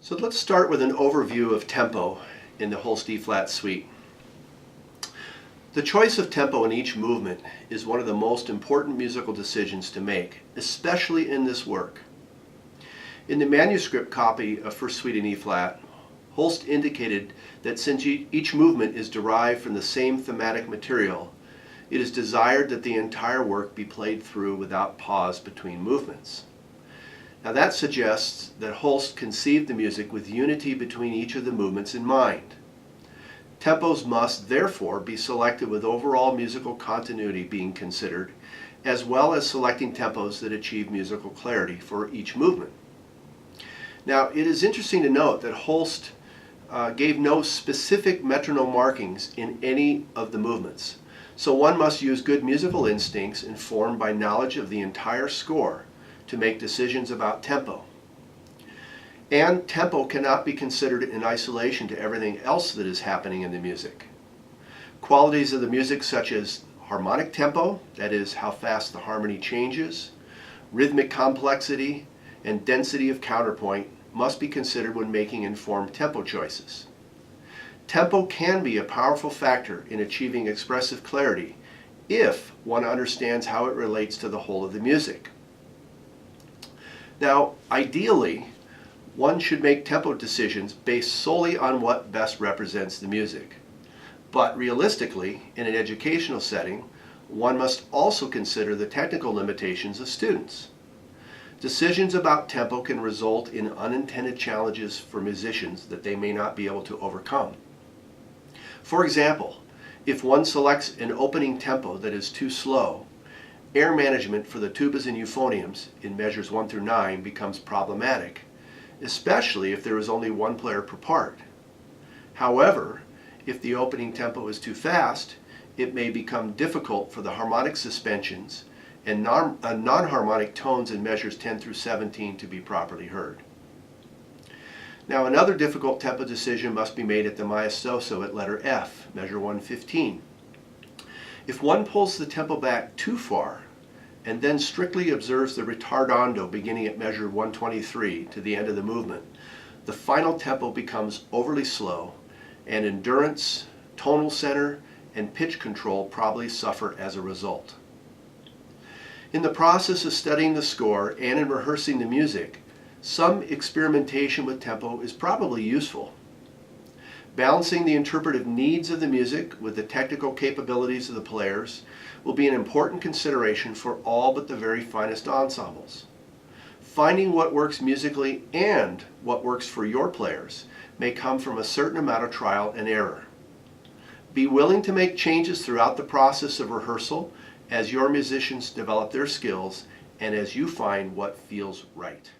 So let's start with an overview of tempo in the Holst E-flat suite. The choice of tempo in each movement is one of the most important musical decisions to make, especially in this work. In the manuscript copy of First Suite in E-flat, Holst indicated that since each movement is derived from the same thematic material, it is desired that the entire work be played through without pause between movements. Now that suggests that Holst conceived the music with unity between each of the movements in mind. Tempos must therefore be selected with overall musical continuity being considered, as well as selecting tempos that achieve musical clarity for each movement. Now it is interesting to note that Holst gave no specific metronome markings in any of the movements, so one must use good musical instincts informed by knowledge of the entire score to make decisions about tempo. And tempo cannot be considered in isolation to everything else that is happening in the music. Qualities of the music such as harmonic tempo, that is how fast the harmony changes, rhythmic complexity, and density of counterpoint must be considered when making informed tempo choices. Tempo can be a powerful factor in achieving expressive clarity if one understands how it relates to the whole of the music. Now, ideally, one should make tempo decisions based solely on what best represents the music. But realistically, in an educational setting, one must also consider the technical limitations of students. Decisions about tempo can result in unintended challenges for musicians that they may not be able to overcome. For example, if one selects an opening tempo that is too slow, air management for the tubas and euphoniums in measures 1 through 9 becomes problematic, especially if there is only one player per part. However, if the opening tempo is too fast, it may become difficult for the harmonic suspensions and non-harmonic tones in measures 10 through 17 to be properly heard. Now another difficult tempo decision must be made at the maestoso at letter F, measure 115. If one pulls the tempo back too far and then strictly observes the ritardando beginning at measure 123 to the end of the movement, the final tempo becomes overly slow, and endurance, tonal center, and pitch control probably suffer as a result. In the process of studying the score and in rehearsing the music, some experimentation with tempo is probably useful. Balancing the interpretive needs of the music with the technical capabilities of the players will be an important consideration for all but the very finest ensembles. Finding what works musically and what works for your players may come from a certain amount of trial and error. Be willing to make changes throughout the process of rehearsal as your musicians develop their skills and as you find what feels right.